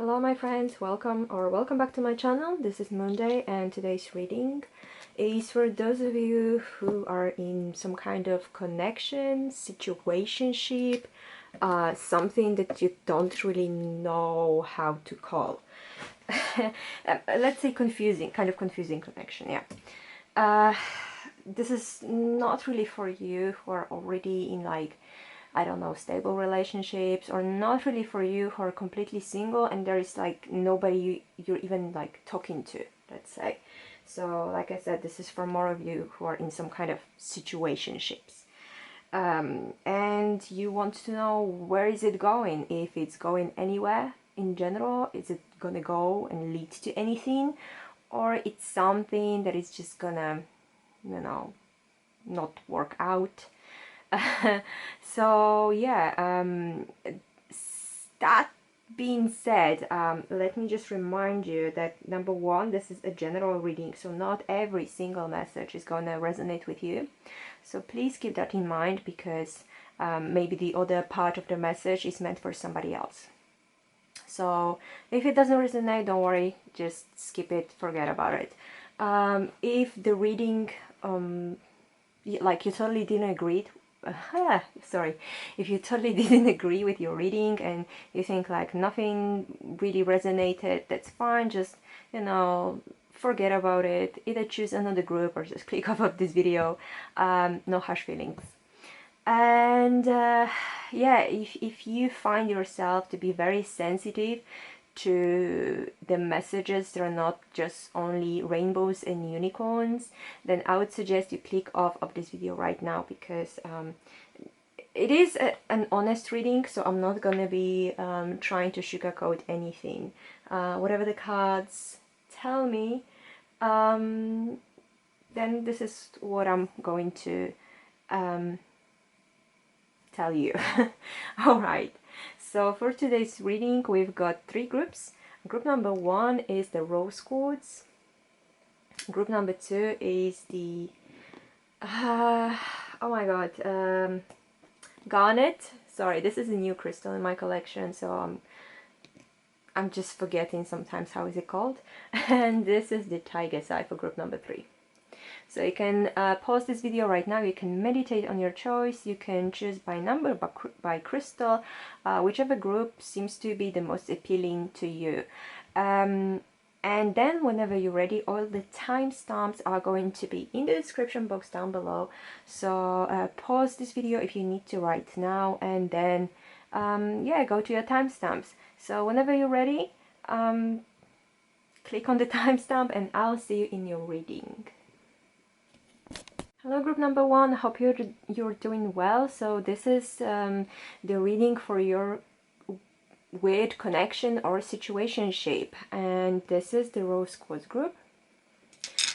Hello my friends, welcome back to my channel. This is Moonday and today's reading is for those of you who are in some kind of connection, situationship, something that you don't really know how to call. Let's say confusing connection, yeah. This is not really for you who are already in, like, I don't know, stable relationships, or not really for you who are completely single and there is like nobody you're even like talking to, let's say. So like I said, this is for more of you who are in some kind of situationships. And you want to know where is it going, if it's going anywhere in general, is it gonna go and lead to anything, or it's something that is just gonna, you know, not work out. So yeah, that being said, let me just remind you that number one, this is a general reading, so not every single message is going to resonate with you. So please keep that in mind, because maybe the other part of the message is meant for somebody else. So if it doesn't resonate, don't worry, just skip it, forget about it. If the reading, like you totally didn't agree, if you totally didn't agree with your reading and you think like nothing really resonated, that's fine. Just, you know, forget about it. Either choose another group or just click off of this video. No harsh feelings. And yeah, if you find yourself to be very sensitive to the messages that are not just only rainbows and unicorns, then I would suggest you click off of this video right now, because it is an honest reading, so I'm not gonna be trying to sugarcoat anything. Whatever the cards tell me, then this is what I'm going to tell you. Alright, so for today's reading we've got three groups. Group number one is the rose quartz. Group number two is the oh my god, garnet. Sorry, this is a new crystal in my collection, so I'm just forgetting sometimes how is it called. And this is the tiger eye for group number three. So you can pause this video right now, you can meditate on your choice, you can choose by number, by crystal, whichever group seems to be the most appealing to you. And then whenever you're ready, all the timestamps are going to be in the description box down below. So pause this video if you need to right now, and then yeah, go to your timestamps. So whenever you're ready, click on the timestamp and I'll see you in your reading. Hello group number one, I hope you're doing well. So this is the reading for your weird connection or situationship, and this is the rose quartz group.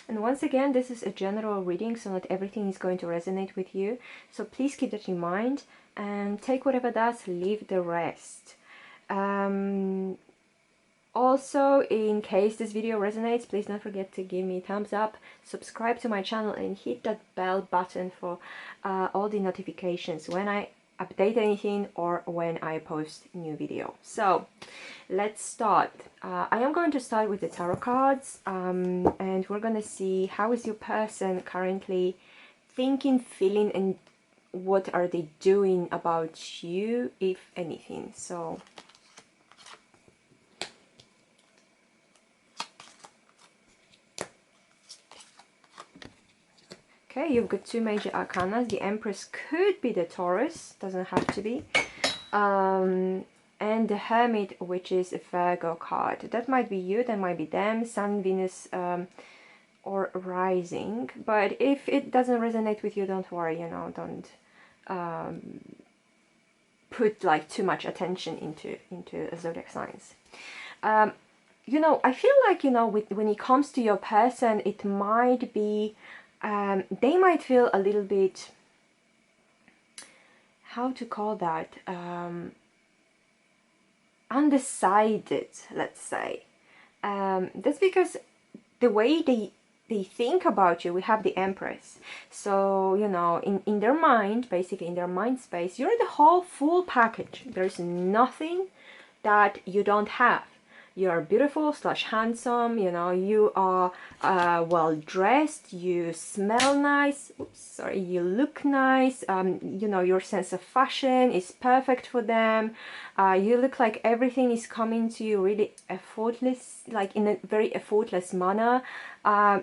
And once again, this is a general reading, so not everything is going to resonate with you, so please keep that in mind and take whatever does, leave the rest. Also, in case this video resonates, please don't forget to give me a thumbs up, subscribe to my channel and hit that bell button for all the notifications when I update anything or when I post new video. So let's start. I am going to start with the tarot cards, and we're going to see how is your person currently thinking, feeling, and what are they doing about you, if anything. So okay, you've got two major arcana. The Empress could be the Taurus, doesn't have to be. And the Hermit, which is a Virgo card. That might be you, that might be them, Sun, Venus, or Rising. But if it doesn't resonate with you, don't worry, you know, don't put like too much attention into zodiac signs. You know, I feel like, you know, when it comes to your person, it might be they might feel a little bit, how to call that, undecided, let's say. That's because the way they think about you, we have the Empress. So, you know, in their mind, basically in their mind space, you're the whole full package. There's nothing that you don't have. you are beautiful slash handsome, you know, you are well dressed, you smell nice, oops, sorry, you look nice, you know, your sense of fashion is perfect for them, you look like everything is coming to you really effortless, like in a very effortless manner,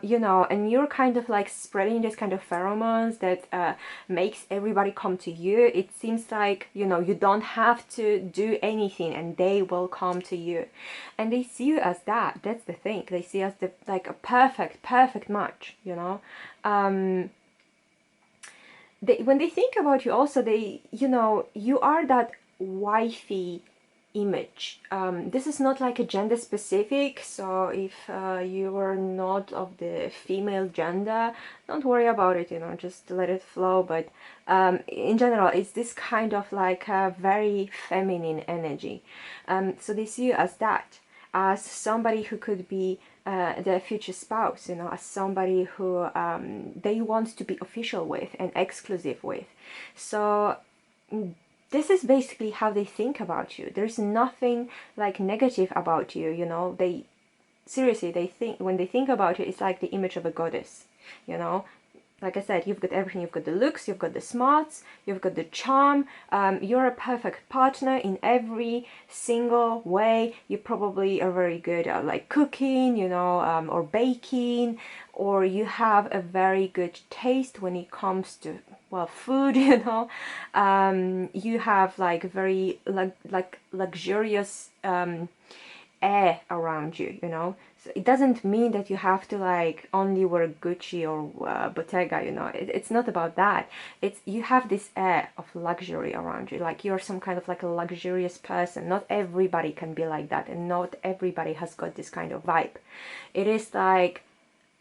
you know, and you're kind of like spreading this kind of pheromones that makes everybody come to you. It seems like, you know, you don't have to do anything and they will come to you, and they see you as that. That's the thing, they see as the like a perfect match, you know. When they think about you also, they, you know, you are that wifey image. This is not like a gender specific, so if you are not of the female gender, don't worry about it, you know, just let it flow. But in general, it's this kind of like a very feminine energy. So they see you as that, as somebody who could be their future spouse, you know, as somebody who they want to be official with and exclusive with. So this is basically how they think about you. There's nothing like negative about you, you know. They seriously, they think, when they think about you, it's like the image of a goddess, you know. Like I said, you've got everything. You've got the looks, you've got the smarts, you've got the charm. You're a perfect partner in every single way. You probably are very good at like cooking, you know, or baking, or you have a very good taste when it comes to, well, food, you know. You have like very like luxurious air around you, you know. So it doesn't mean that you have to like only wear Gucci or Bottega, you know. It's not about that. It's, you have this air of luxury around you, like you're some kind of like a luxurious person. Not everybody can be like that, and not everybody has got this kind of vibe. It is like,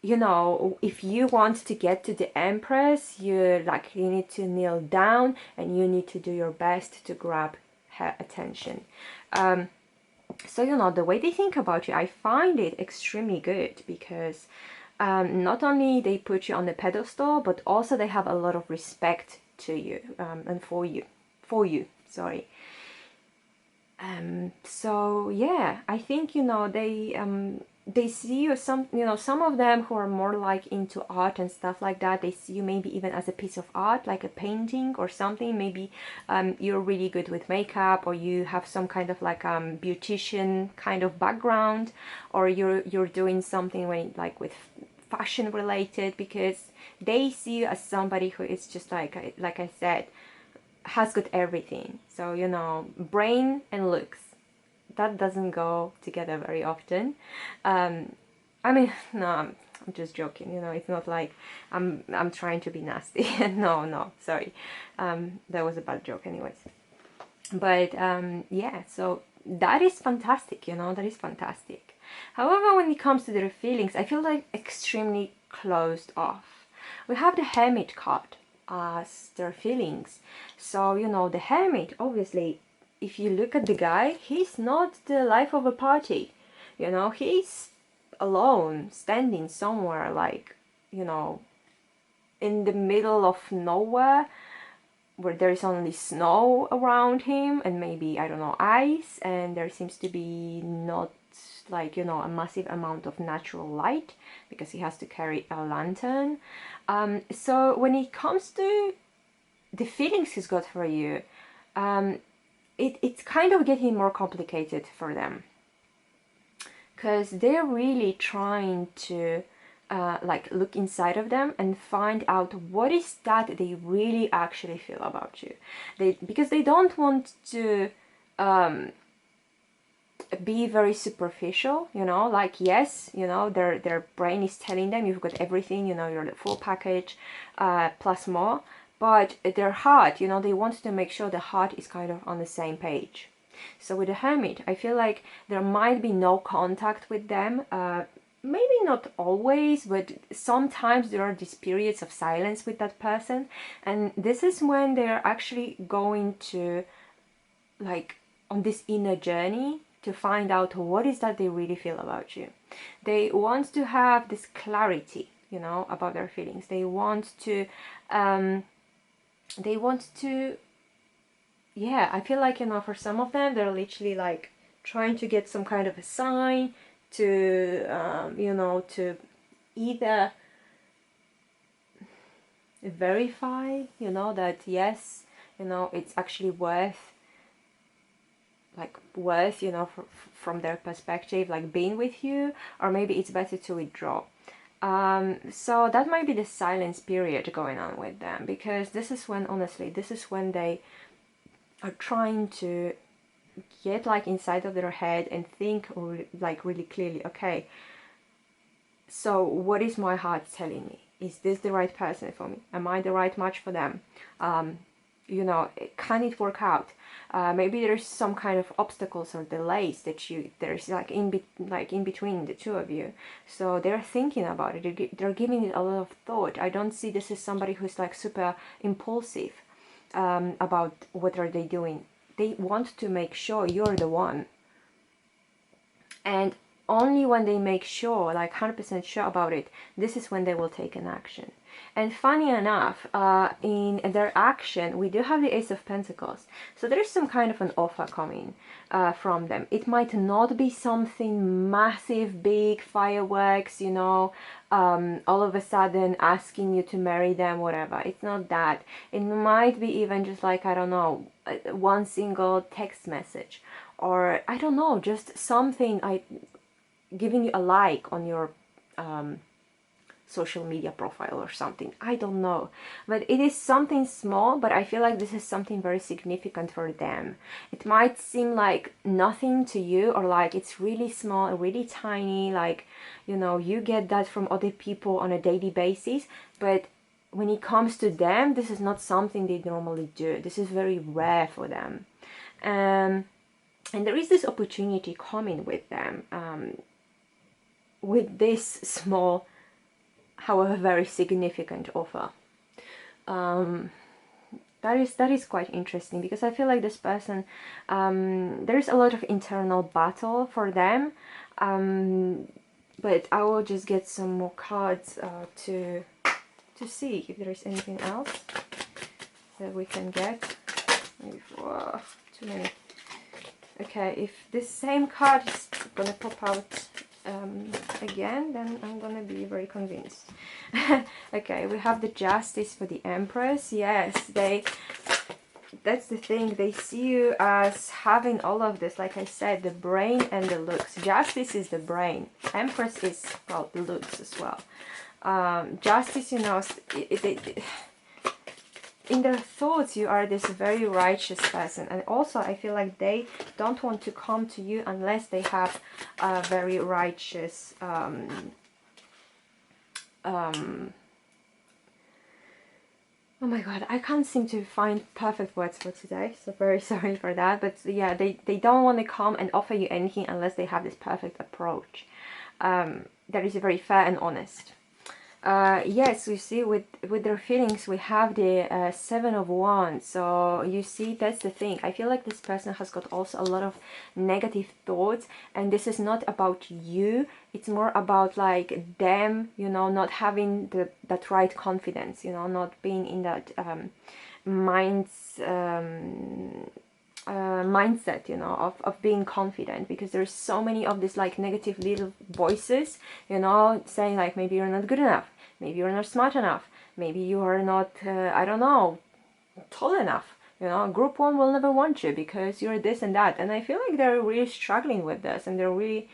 you know, if you want to get to the Empress, you need to kneel down and you need to do your best to grab her attention. So, you know, the way they think about you, I find it extremely good, because not only they put you on the pedestal, but also they have a lot of respect to you, and for you, sorry. So yeah, I think, you know, they see you, some, you know, some of them who are more like into art and stuff like that, they see you maybe even as a piece of art, like a painting or something. Maybe you're really good with makeup, or you have some kind of like beautician kind of background, or you're doing something when, like with fashion related, because they see you as somebody who is just like I said, has got everything. So, you know, brain and looks, that doesn't go together very often. I mean, no, I'm just joking, you know. It's not like I'm trying to be nasty. No, sorry, that was a bad joke anyways. But yeah, so that is fantastic, you know, that is fantastic. However, when it comes to their feelings, I feel like extremely closed off. We have the Hermit card as their feelings. So, you know, the Hermit, obviously, if you look at the guy, he's not the life of a party. You know, he's alone, standing somewhere, like, you know, in the middle of nowhere, where there is only snow around him and maybe, I don't know, ice, and there seems to be not, like, you know, a massive amount of natural light, because he has to carry a lantern. So when it comes to the feelings he's got for you, it's kind of getting more complicated for them, because they're really trying to like look inside of them and find out what is that they really actually feel about you. Because they don't want to be very superficial, you know, like, yes, you know, their brain is telling them you've got everything, you know, you're the full package, plus more. But their heart, you know, they want to make sure the heart is kind of on the same page. So with the Hermit, I feel like there might be no contact with them. Maybe not always, but sometimes there are these periods of silence with that person. And this is when they're actually going to, like, on this inner journey to find out what is that they really feel about you. They want to have this clarity, you know, about their feelings. They want to, yeah, I feel like, you know, for some of them, they're literally like trying to get some kind of a sign to, you know, to either verify, you know, that yes, you know, it's actually worth, you know, from their perspective, like being with you, or maybe it's better to withdraw. So that might be the silence period going on with them, because this is when, honestly, this is when they are trying to get like inside of their head and think like really clearly, okay, so what is my heart telling me? Is this the right person for me? Am I the right match for them? You know, can it work out? Maybe there's some kind of obstacles or delays that there's like in between the two of you. So they're thinking about it. They're giving it a lot of thought. I don't see this as somebody who's like super impulsive about what are they doing. They want to make sure you're the one. And only when they make sure, like 100% sure about it, this is when they will take an action. And funny enough, in their action, we do have the Ace of Pentacles. So there is some kind of an offer coming from them. It might not be something massive, big, fireworks, you know, all of a sudden asking you to marry them, whatever. It's not that. It might be even just like, I don't know, one single text message. Or, I don't know, just something, giving you a like on your social media profile or something. I don't know, but it is something small, but I feel like this is something very significant for them. It might seem like nothing to you, or like it's really small, really tiny, like, you know, you get that from other people on a daily basis, but when it comes to them, this is not something they normally do. This is very rare for them. And there is this opportunity coming with them, with this small, however very significant offer. That is quite interesting, because I feel like this person, there is a lot of internal battle for them, but I will just get some more cards to see if there is anything else that we can get. Maybe too many. Okay, if this same card is gonna pop out again, then I'm gonna be very convinced. Okay, we have the Justice for the Empress. Yes, that's the thing, they see you as having all of this, like I said, the brain and the looks. Justice is the brain, Empress is, well, the looks as well. Justice, you know, in their thoughts, you are this very righteous person, and also I feel like they don't want to come to you unless they have a very righteous oh my god, I can't seem to find perfect words for today, so very sorry for that. But yeah, they don't want to come and offer you anything unless they have this perfect approach that is very fair and honest. Yes, you see, with their feelings, we have the Seven of Wands. So you see, that's the thing. I feel like this person has got also a lot of negative thoughts, and this is not about you. It's more about like them, you know, not having that right confidence, you know, not being in that mindset, you know, of being confident, because there's so many of these like negative little voices, you know, saying like, maybe you're not good enough, maybe you're not smart enough, maybe you are not I don't know, tall enough, you know, group one will never want you because you're this and that. And I feel like they're really struggling with this, and they're really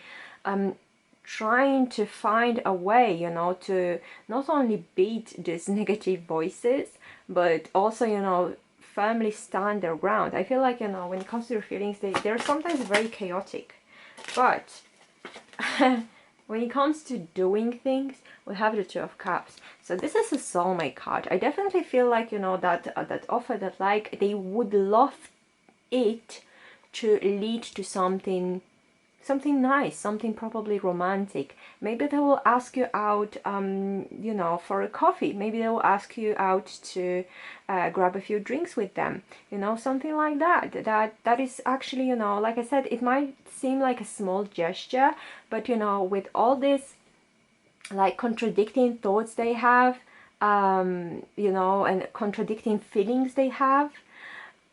trying to find a way, you know, to not only beat these negative voices, but also, you know, firmly stand their ground. I feel like, you know, when it comes to your feelings, they're sometimes very chaotic, but when it comes to doing things, we have the Two of Cups. So this is a soulmate card. I definitely feel like, you know, that that offer, that like they would love it to lead to something nice, something probably romantic. Maybe they will ask you out, you know, for a coffee. Maybe they will ask you out to grab a few drinks with them, you know, something like that. That is actually, you know, like I said, it might seem like a small gesture, but, you know, with all this like contradicting thoughts they have, you know, and contradicting feelings they have,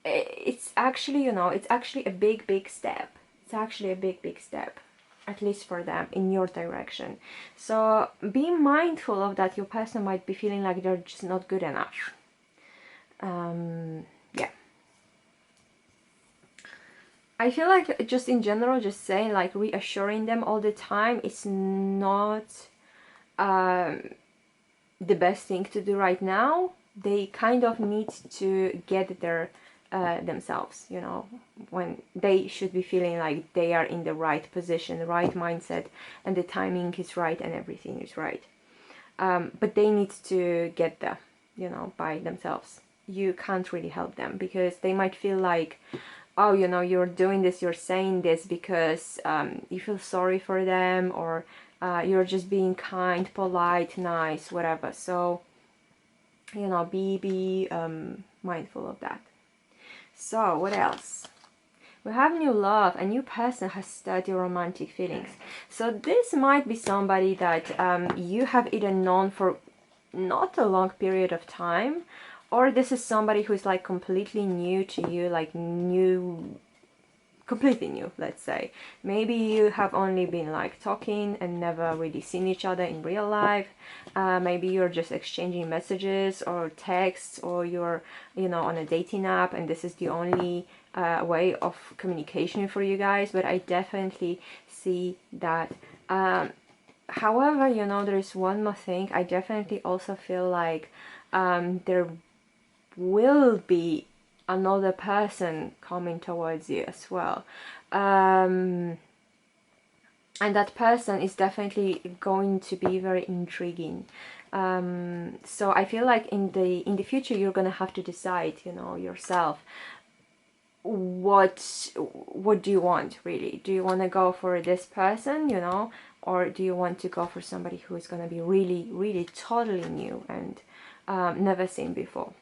it's actually, you know, it's actually a big step. It's actually a big step, at least for them, in your direction. So be mindful of that. Your person might be feeling like they're just not good enough. Yeah. I feel like just in general, just saying, like, reassuring them all the time is not the best thing to do right now. They kind of need to get there themselves, you know, when they should be feeling like they are in the right position, the right mindset, and the timing is right and everything is right. But they need to get there, you know, by themselves. You can't really help them, because they might feel like, oh, you know, you're doing this, you're saying this because you feel sorry for them, or you're just being kind, polite, nice, whatever. So, you know, be mindful of that. So, what else? We have new love. A new person has stirred your romantic feelings. So this might be somebody that you have either known for not a long period of time, or this is somebody who's like completely new to you, like new, completely new, let's say. Maybe you have only been like talking and never really seen each other in real life. Maybe you're just exchanging messages or texts, or you're, you know, on a dating app, and this is the only way of communication for you guys. But I definitely see that. However, you know, there is one more thing. I definitely also feel like there will be another person coming towards you as well, and that person is definitely going to be very intriguing. So I feel like in the future you're gonna have to decide, you know, yourself, what do you want really. Do you want to go for this person, you know, or do you want to go for somebody who is going to be really totally new and never seen before?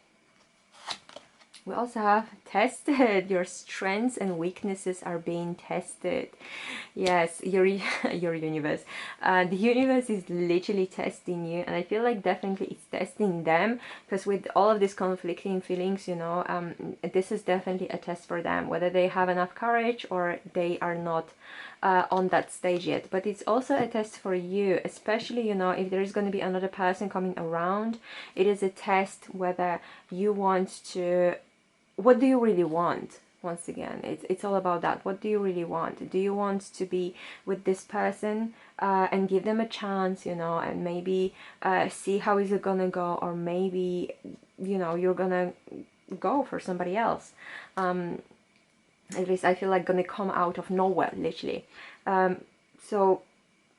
We also have tested. Your strengths and weaknesses are being tested. Yes, your universe. The universe is literally testing you, and I feel like definitely it's testing them, because with all of these conflicting feelings, you know, this is definitely a test for them, whether they have enough courage or they are not on that stage yet. But it's also a test for you, especially, you know, if there is going to be another person coming around. It is a test whether you want to, what do you really want? Once again, it's all about that. What do you really want? Do you want to be with this person and give them a chance, you know, and maybe see how is it gonna go, or maybe, you know, you're gonna go for somebody else. At least I feel like gonna come out of nowhere, literally. So,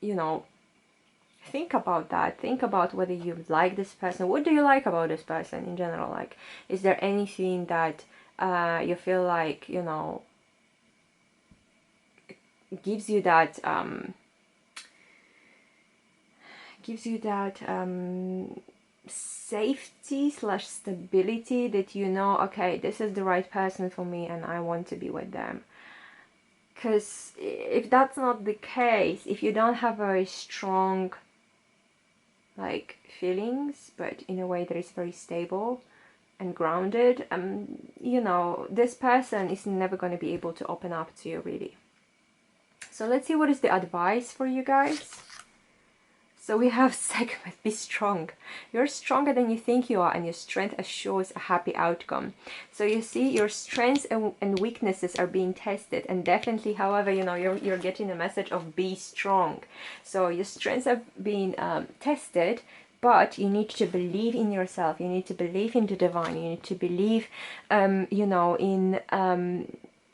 you know, think about that. Think about whether you like this person. What do you like about this person in general? Like, is there anything that you feel like, you know, gives you that safety / stability, that you know, okay, this is the right person for me and I want to be with them? Because if that's not the case, if you don't have very strong like feelings, but in a way that is very stable and grounded, you know, this person is never going to be able to open up to you really. So let's see what is the advice for you guys. So we have segment, be strong. You're stronger than you think you are, and your strength assures a happy outcome. So you see, your strengths and weaknesses are being tested, and definitely, however, you know, you're getting a message of be strong. So your strengths are being tested, but you need to believe in yourself. You need to believe in the divine. You need to believe, you know,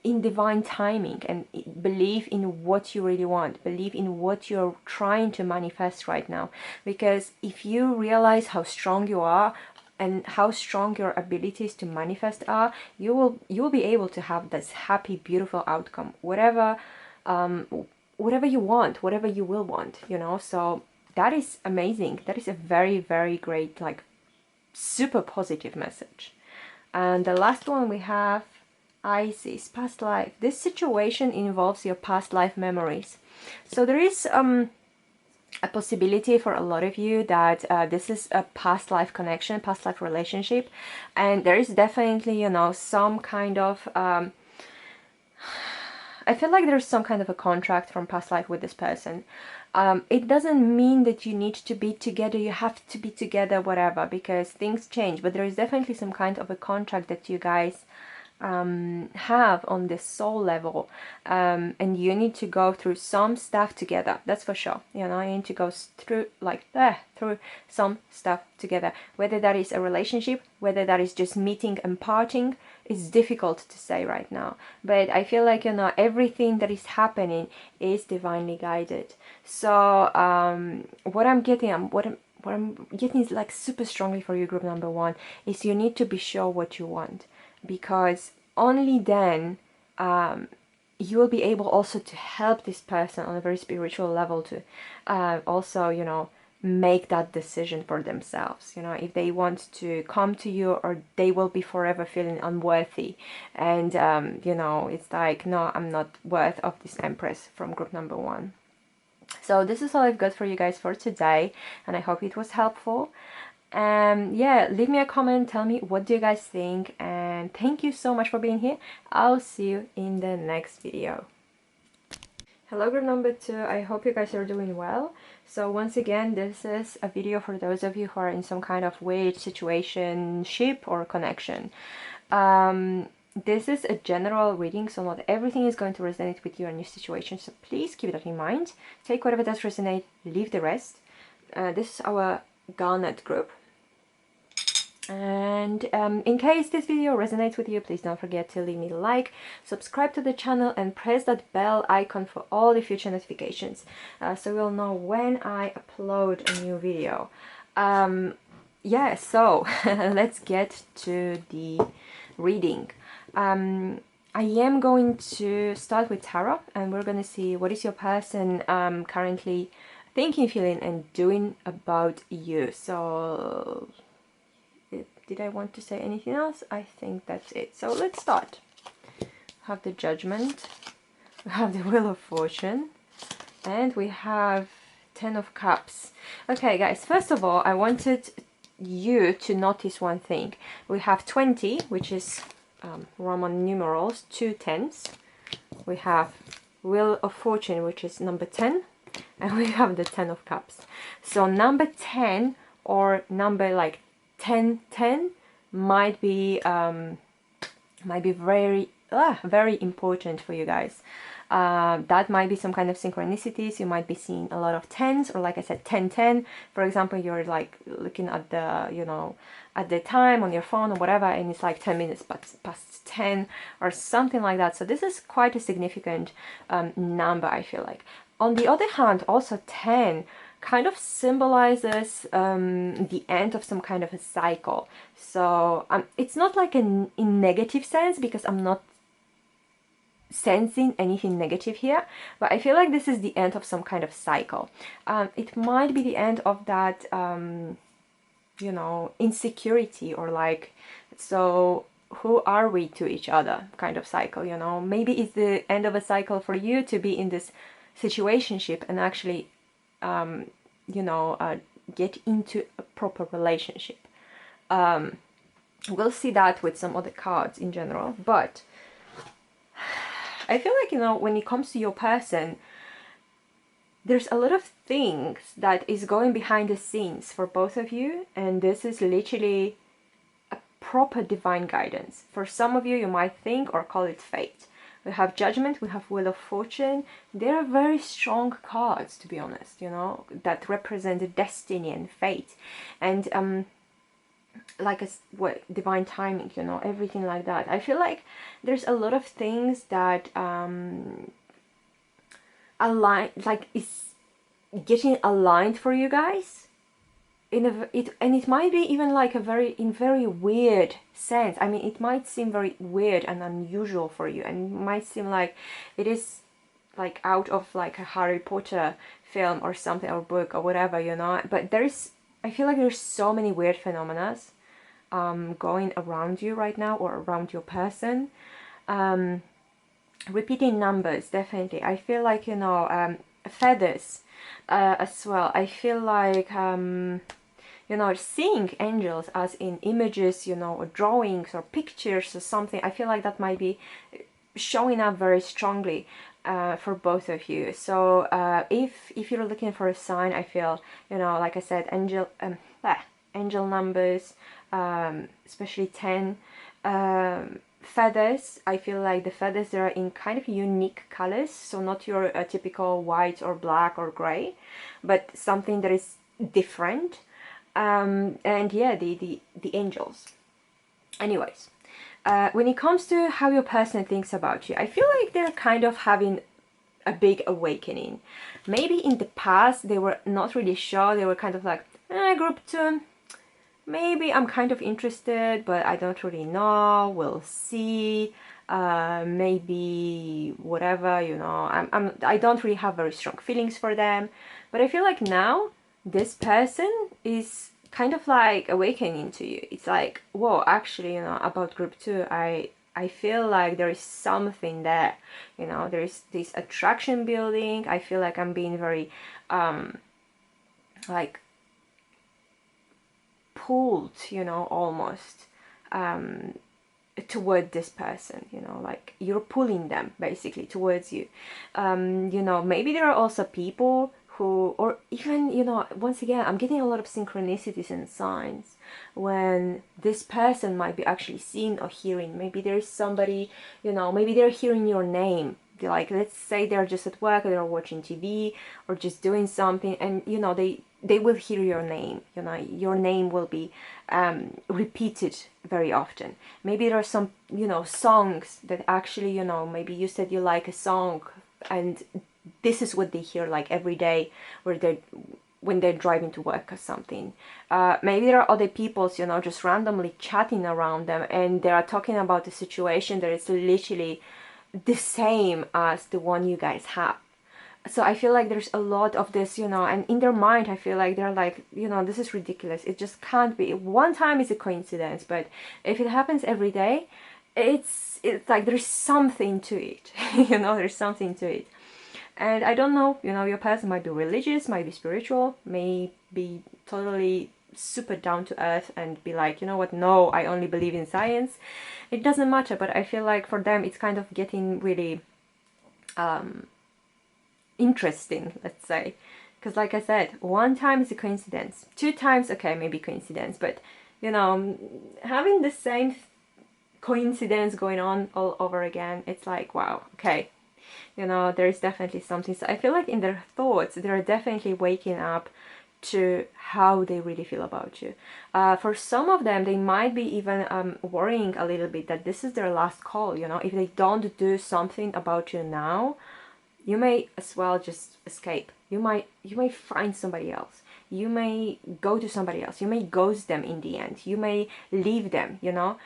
in divine timing, and believe in what you really want, believe in what you're trying to manifest right now. Because if you realize how strong you are and how strong your abilities to manifest are, you will be able to have this happy, beautiful outcome, whatever you want, whatever you will want, you know. So that is amazing. That is a very great, like, super positive message. And the last one we have, Isis, past life. This situation involves your past life memories. So there is a possibility for a lot of you that this is a past life connection, past life relationship, and there is definitely, you know, some kind of I feel like there's some kind of a contract from past life with this person. It doesn't mean that you need to be together, you have to be together, whatever, because things change. But there is definitely some kind of a contract that you guys have on this soul level, and you need to go through some stuff together. That's for sure. You know, you need to go through through some stuff together. Whether that is a relationship, whether that is just meeting and parting, is difficult to say right now. But I feel like, you know, everything that is happening is divinely guided. So what I'm getting is like super strongly for you, group number one, is you need to be sure what you want, because only then you will be able also to help this person on a very spiritual level to also, you know, make that decision for themselves. You know, if they want to come to you, or they will be forever feeling unworthy, and you know, it's like, no, I'm not worth of this Empress from group number one. So this is all I've got for you guys for today, and I hope it was helpful. Yeah, leave me a comment, tell me what do you guys think, and thank you so much for being here. I'll see you in the next video. Hello, group number two, I hope you guys are doing well. So once again, this is a video for those of you who are in some kind of weird situationship or connection. This is a general reading, so not everything is going to resonate with you and your situation, so please keep that in mind. Take whatever does resonate, leave the rest. This is our Garnet group. And in case this video resonates with you, please don't forget to leave me a like, subscribe to the channel, and press that bell icon for all the future notifications, so you'll know when I upload a new video. Yeah, so let's get to the reading. I am going to start with tarot, and we're going to see what is your person currently thinking, feeling, and doing about you. So did I want to say anything else? I think that's it. So let's start. We have the Judgment, we have the Wheel of Fortune, and we have Ten of Cups. Okay, guys, first of all, I wanted you to notice one thing. We have 20, which is Roman numerals, 2 10s. We have Wheel of Fortune, which is number 10, and we have the Ten of Cups. So number 10, or number like 10 might be very very important for you guys. That might be some kind of synchronicities. You might be seeing a lot of 10s, or like I said, 10 for example, you're like looking at the, you know, at the time on your phone or whatever, and it's like 10 minutes past 10 or something like that. So this is quite a significant number, I feel like. On the other hand, also 10 kind of symbolizes the end of some kind of a cycle. So it's not like in negative sense, because I'm not sensing anything negative here, but I feel like this is the end of some kind of cycle. It might be the end of that you know, insecurity, or like, so who are we to each other kind of cycle, you know. Maybe it's the end of a cycle for you to be in this situationship and actually you know, get into a proper relationship. We'll see that with some other cards in general, but I feel like, you know, when it comes to your person, there's a lot of things that is going behind the scenes for both of you, and this is literally a proper divine guidance. For some of you, you might think or call it fate. We have Judgment, we have Wheel of Fortune. They're very strong cards, to be honest, you know, that represent destiny and fate, and like what divine timing, you know, everything like that. I feel like there's a lot of things that align, like is getting aligned for you guys in and it might be even like a very weird sense. I mean, it might seem very weird and unusual for you, and it might seem like it is like out of like a Harry Potter film or something, or book or whatever, you know. But I feel like there's so many weird phenomena going around you right now, or around your person. Repeating numbers, definitely. I feel like, you know, feathers as well. I feel like you know, seeing angels as in images, you know, or drawings or pictures or something. I feel like that might be showing up very strongly for both of you. So if you're looking for a sign, I feel, you know, like I said, angel numbers, especially 10, feathers. I feel like the feathers, they are in kind of unique colors, so not your typical white or black or gray, but something that is different. And yeah, the angels. Anyways, when it comes to how your person thinks about you, I feel like they're kind of having a big awakening. Maybe in the past they were not really sure. They were kind of like, group 2, maybe I'm kind of interested, but I don't really know. We'll see. Maybe whatever, you know. I don't really have very strong feelings for them. But I feel like now this person is kind of like awakening to you. It's like, whoa, actually, you know, about group 2, I feel like there is something there, you know, there is this attraction building. I feel like I'm being very like pulled, you know, almost toward this person, you know, like you're pulling them basically towards you. You know, maybe there are also people who, or even, you know, once again, I'm getting a lot of synchronicities and signs when this person might be actually seeing or hearing. Maybe there is somebody, you know, maybe they're hearing your name. Like, let's say they're just at work, or they're watching TV or just doing something, and you know, they will hear your name. You know, your name will be repeated very often. Maybe there are some, you know, songs that actually, you know, maybe you said you like a song, and this is what they hear like every day, where they're when they're driving to work or something. Maybe there are other people's, you know, just randomly chatting around them, and they are talking about a situation that is literally the same as the one you guys have. So I feel like there's a lot of this, you know, and in their mind, I feel like they're like, you know, this is ridiculous. It just can't be. One time is a coincidence, but if it happens every day, it's like there's something to it. You know, there's something to it. And I don't know, you know, your person might be religious, might be spiritual, may be totally super down to earth and be like, you know what, no, I only believe in science. It doesn't matter, but I feel like for them it's kind of getting really interesting, let's say. Because like I said, one time is a coincidence. 2 times, okay, maybe coincidence, but you know, having the same coincidence going on all over again, it's like, wow, okay. You know, there is definitely something. So I feel like in their thoughts, they're definitely waking up to how they really feel about you. For some of them, they might be even worrying a little bit that this is their last call. You know, if they don't do something about you now, you may as well just escape. You might find somebody else. You may go to somebody else. You may ghost them in the end. You may leave them, you know.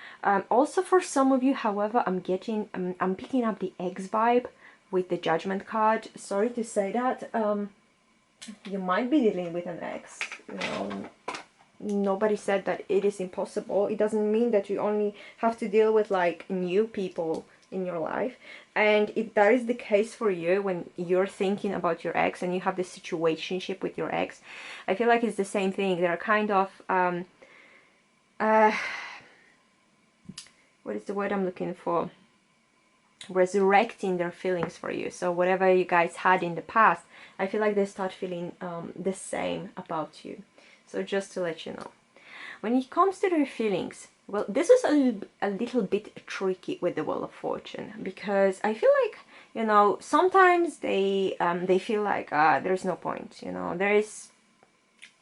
Also for some of you, however, I'm picking up the X vibe with the Judgment card. Sorry to say that. You might be dealing with an ex, you know. Nobody said that it is impossible. It doesn't mean that you only have to deal with like new people in your life. And if that is the case for you, when you're thinking about your ex and you have this situationship with your ex, I feel like it's the same thing. They're kind of what is the word I'm looking for? Resurrecting their feelings for you. So whatever you guys had in the past, I feel like they start feeling the same about you. So just to let you know, when it comes to their feelings, well, this is a little bit tricky with the Wheel of Fortune, because I feel like, you know, sometimes they feel like there's no point, you know,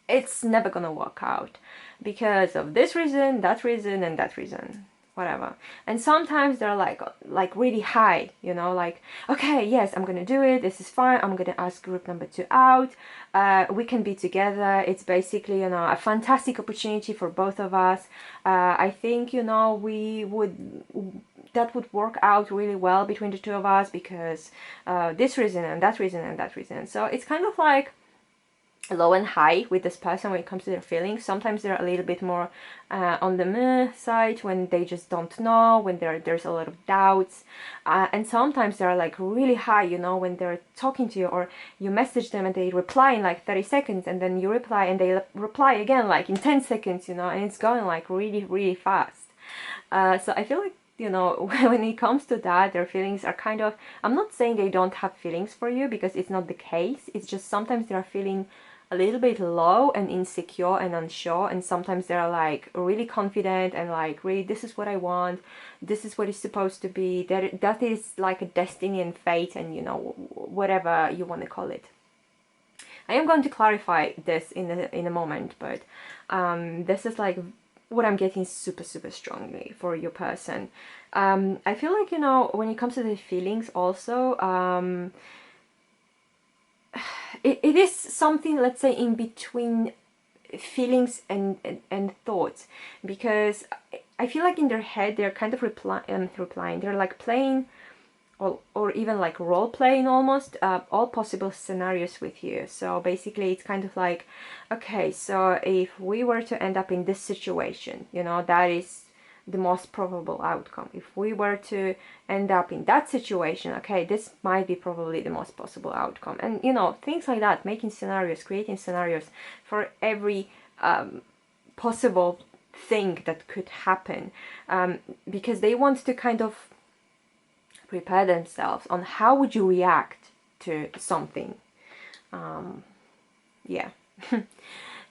it's never gonna work out because of this reason, that reason, and that reason, whatever. And sometimes they're like really high, you know, like, okay, yes, I'm gonna do it, this is fine, I'm gonna ask group number 2 out, we can be together, it's basically, you know, a fantastic opportunity for both of us. I think, you know, that would work out really well between the 2 of us because this reason and that reason and that reason. So it's kind of like low and high with this person when it comes to their feelings. Sometimes they're a little bit more on the meh side when they just don't know, when there's a lot of doubts, and sometimes they're like really high, you know, when they're talking to you or you message them and they reply in like 30 seconds, and then you reply and they reply again like in 10 seconds, you know, and it's going like really, really fast. So I feel like you know, when it comes to that, their feelings are kind of, I'm not saying they don't have feelings for you, because it's not the case. It's just sometimes they are feeling a little bit low and insecure and unsure, and sometimes they're like really confident and like, really, this is what I want, this is what it's supposed to be, that is like a destiny and fate, and you know, whatever you want to call it. I am going to clarify this in a moment, but this is like what I'm getting super strongly for your person. I feel like, you know, when it comes to the feelings also, it is something, let's say, in between feelings and thoughts, because I feel like in their head they're kind of replying, they're like playing, or even like role playing almost, all possible scenarios with you. So basically it's kind of like, okay, so if we were to end up in this situation, you know, that is the most probable outcome. If we were to end up in that situation, okay, this might be probably the most possible outcome. And you know, things like that, making scenarios, creating scenarios for every possible thing that could happen, because they want to kind of prepare themselves on how would you react to something. Yeah.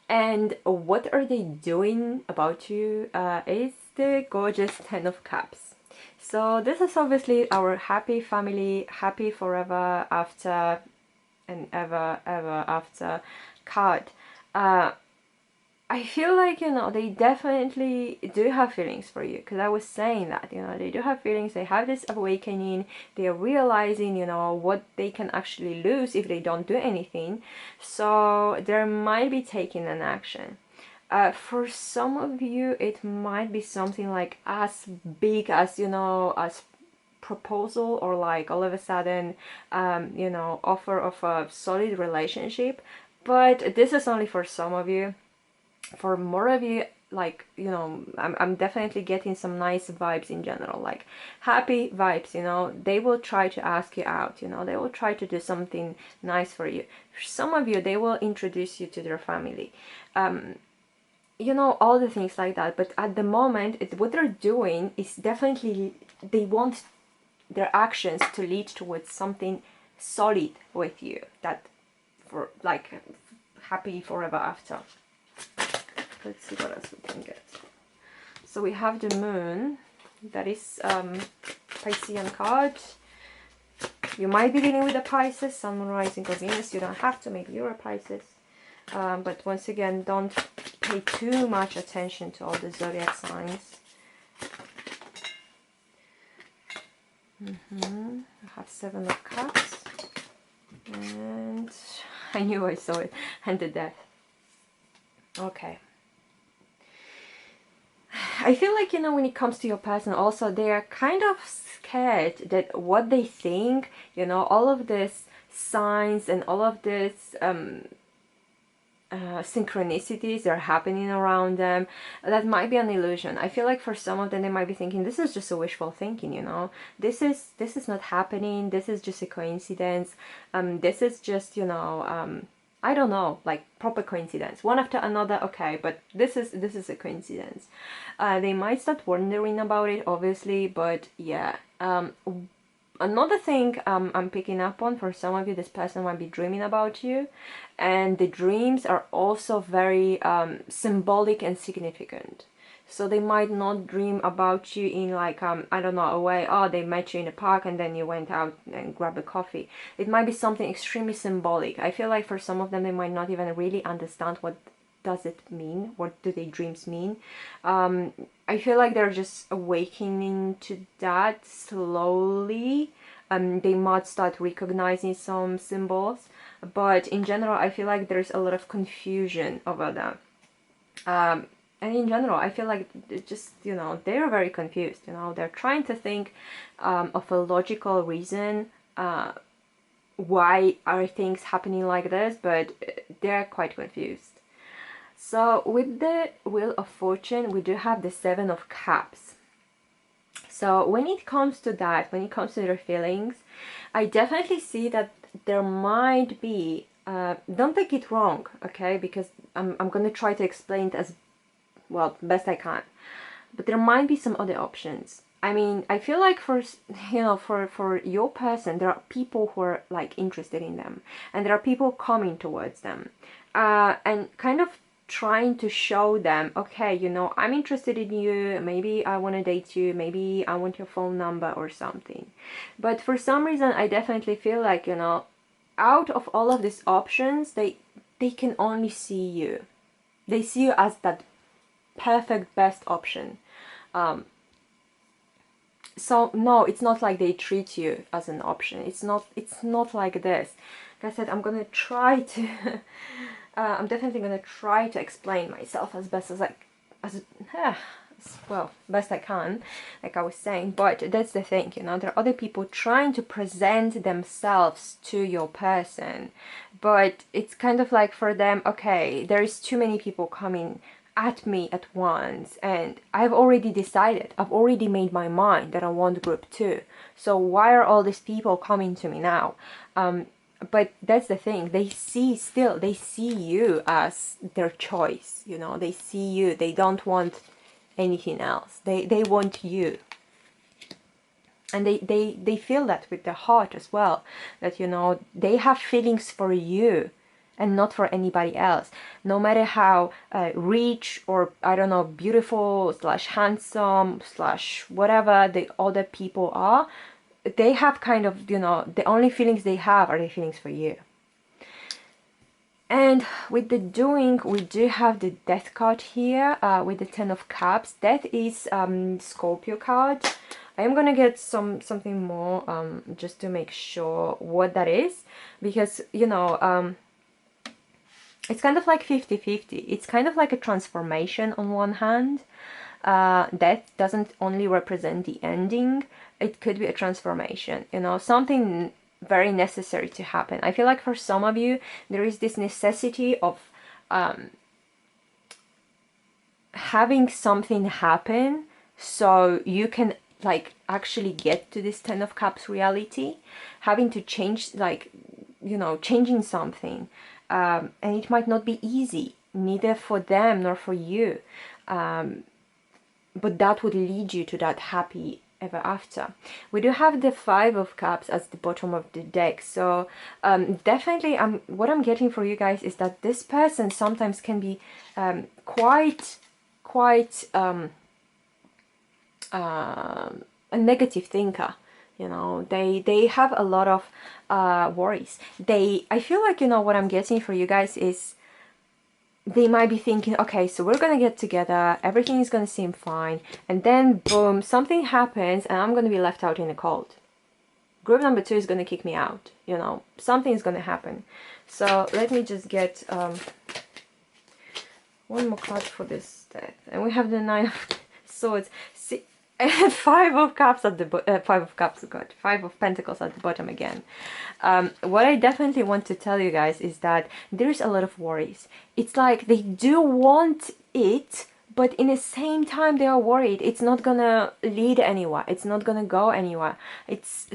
And what are they doing about you is the gorgeous Ten of Cups. So this is obviously our happy family, happy forever after and ever after card. I feel like, you know, they definitely do have feelings for you, because I was saying that, you know, they do have feelings, they have this awakening, they are realizing, you know, what they can actually lose if they don't do anything, so they might be taking an action. For some of you, it might be something like as big as, you know, as proposal, or like all of a sudden, you know, offer of a solid relationship, but this is only for some of you. For more of you, like, you know, I'm definitely getting some nice vibes in general, like happy vibes, you know. They will try to ask you out, you know, they will try to do something nice for you. For some of you, they will introduce you to their family, you know, all the things like that. But at the moment, what they're doing is definitely, they want their actions to lead towards something solid with you, that for like happy forever after. Let's see what else we can get. So we have the moon, that is Piscean card. You might be dealing with a Pisces, Sun, Moon, Rising, or Venus. You don't have to, maybe you're a Pisces. But once again, don't pay too much attention to all the zodiac signs. I have Seven of Cups. And I knew I saw it. And the Death. Okay. I feel like, you know, when it comes to your person also, they are kind of scared that what they think, you know, all of this signs and all of this synchronicities are happening around them, that might be an illusion. I feel like for some of them, they might be thinking this is just a wishful thinking, you know, this is not happening, this is just a coincidence, this is just, you know, I don't know, like proper coincidence, one after another, okay, but this is a coincidence. They might start wondering about it, obviously, but yeah. Another thing I'm picking up on, for some of you, this person might be dreaming about you, and the dreams are also very symbolic and significant. So they might not dream about you in like, I don't know, a way, oh, they met you in a park and then you went out and grabbed a coffee. It might be something extremely symbolic. I feel like for some of them, they might not even really understand what does it mean, what do their dreams mean. I feel like they're just awakening to that slowly. They might start recognizing some symbols, but in general, I feel like there's a lot of confusion over them. And in general, I feel like just, you know, they're very confused, you know, they're trying to think of a logical reason why are things happening like this, but they're quite confused. So with the Wheel of Fortune, we do have the Seven of Cups. So when it comes to that, when it comes to their feelings, I definitely see that there might be, don't take it wrong, okay, because I'm going to try to explain it as well best I can, but there might be some other options. I mean, I feel like for, you know, for your person, there are people who are like interested in them, and there are people coming towards them, and kind of trying to show them, okay, you know, I'm interested in you, maybe I want to date you, maybe I want your phone number or something. But for some reason, I definitely feel like, you know, out of all of these options, they can only see you. They see you as that perfect best option. So no, it's not like they treat you as an option. It's not like this. Like I said, I'm gonna try to I'm definitely gonna try to explain myself as best as well, best I can, like I was saying. But that's the thing, you know, there are other people trying to present themselves to your person, but it's kind of like for them, okay, there is too many people coming at me at once, and I've already decided, I've already made my mind that I want group 2, so why are all these people coming to me now? But that's the thing, they see you as their choice, you know, they see you, they don't want anything else, they want you. And they feel that with their heart as well, that, you know, they have feelings for you and not for anybody else. No matter how rich or, I don't know, beautiful slash handsome slash whatever the other people are, they have kind of, you know, the only feelings they have are the feelings for you. And with the doing, we do have the Death card here with the Ten of Cups. Death is Scorpio card. I am gonna get something more just to make sure what that is, because, you know, it's kind of like 50-50. It's kind of like a transformation on one hand. Death doesn't only represent the ending, it could be a transformation, you know, something very necessary to happen. I feel like for some of you, there is this necessity of having something happen so you can like actually get to this Ten of Cups reality, having to change, like, you know, changing something. And it might not be easy, neither for them nor for you. But that would lead you to that happy ever after. We do have the Five of Cups at the bottom of the deck. So definitely what I'm getting for you guys is that this person sometimes can be quite a negative thinker. You know, they have a lot of worries. I feel like, you know, what I'm getting for you guys is they might be thinking, okay, so we're gonna get together, everything is gonna seem fine, and then boom, something happens and I'm gonna be left out in the cold. Group number 2 is gonna kick me out, you know, something is gonna happen. So let me just get one more card for this death. And we have the Nine of Swords. See, Five of Cups at the Five of Pentacles at the bottom again. What I definitely want to tell you guys is that there's a lot of worries. It's like they do want it, but in the same time they are worried it's not gonna lead anywhere, it's not gonna go anywhere, it's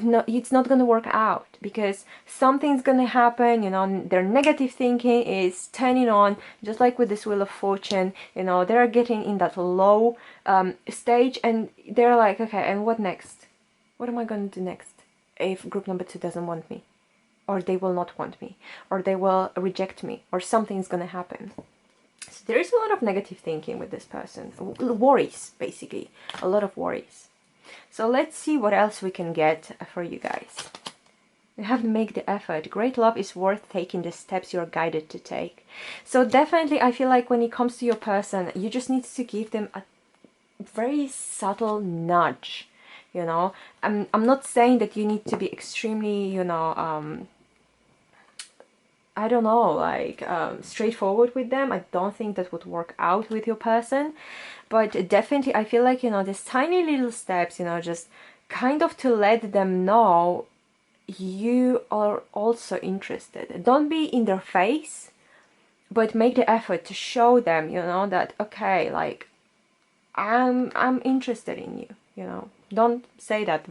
not gonna work out, because something's gonna happen, you know, their negative thinking is turning on, just like with this Wheel of Fortune, you know, they're getting in that low stage, and they're like, okay, and what next? What am I gonna do next if group number 2 doesn't want me, or they will not want me, or they will reject me, or something's gonna happen? So there is a lot of negative thinking with this person. Worries, basically. A lot of worries. So let's see what else we can get for you guys. You have to make the effort. Great love is worth taking the steps you're guided to take. So definitely, I feel like when it comes to your person, you just need to give them a very subtle nudge. You know, I'm not saying that you need to be extremely, you know, I don't know, like straightforward with them. I don't think that would work out with your person, but definitely I feel like, you know, these tiny little steps, you know, just kind of to let them know you are also interested. Don't be in their face, but make the effort to show them, you know, that, okay, like I'm interested in you, you know. Don't say that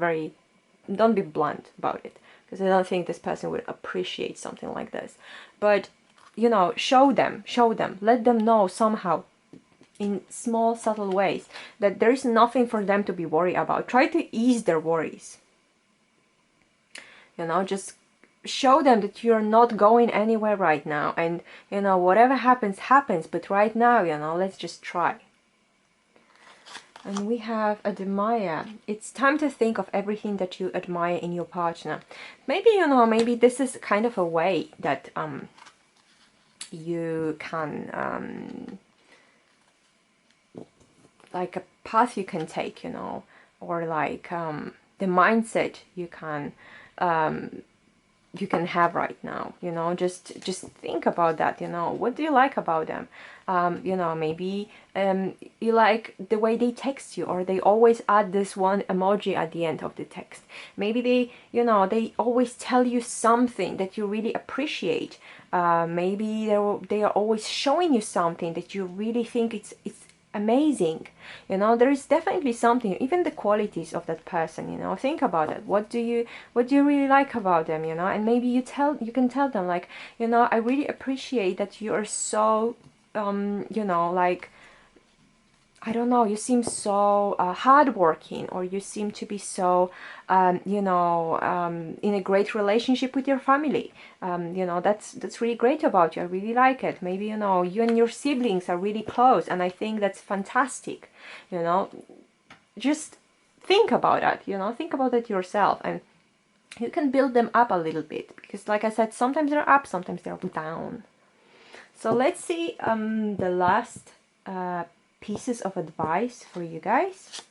don't be blunt about it, because I don't think this person would appreciate something like this. But, you know, show them, let them know somehow in small subtle ways, that there is nothing for them to be worried about. Try to ease their worries, you know, just show them that you're not going anywhere right now, and you know, whatever happens happens, but right now, you know, let's just try. And we have admire. It's time to think of everything that you admire in your partner. Maybe, you know, maybe this is kind of a way that you can like a path you can take, you know, or like the mindset you can have right now, you know. Just think about that, you know. What do you like about them? You know, maybe you like the way they text you, or they always add this one emoji at the end of the text. Maybe they, you know, they always tell you something that you really appreciate. Maybe they are always showing you something that you really think it's amazing. You know, there is definitely something, even the qualities of that person, you know. Think about it. What do you really like about them, you know? And maybe you can tell them, like, you know, I really appreciate that you are so you know, like, I don't know, you seem so hardworking, or you seem to be so, you know, in a great relationship with your family. You know, that's really great about you. I really like it. Maybe, you know, you and your siblings are really close, and I think that's fantastic. You know, just think about that. You know, think about it yourself, and you can build them up a little bit, because, like I said, sometimes they're up, sometimes they're down. So let's see the last pieces of advice for you guys.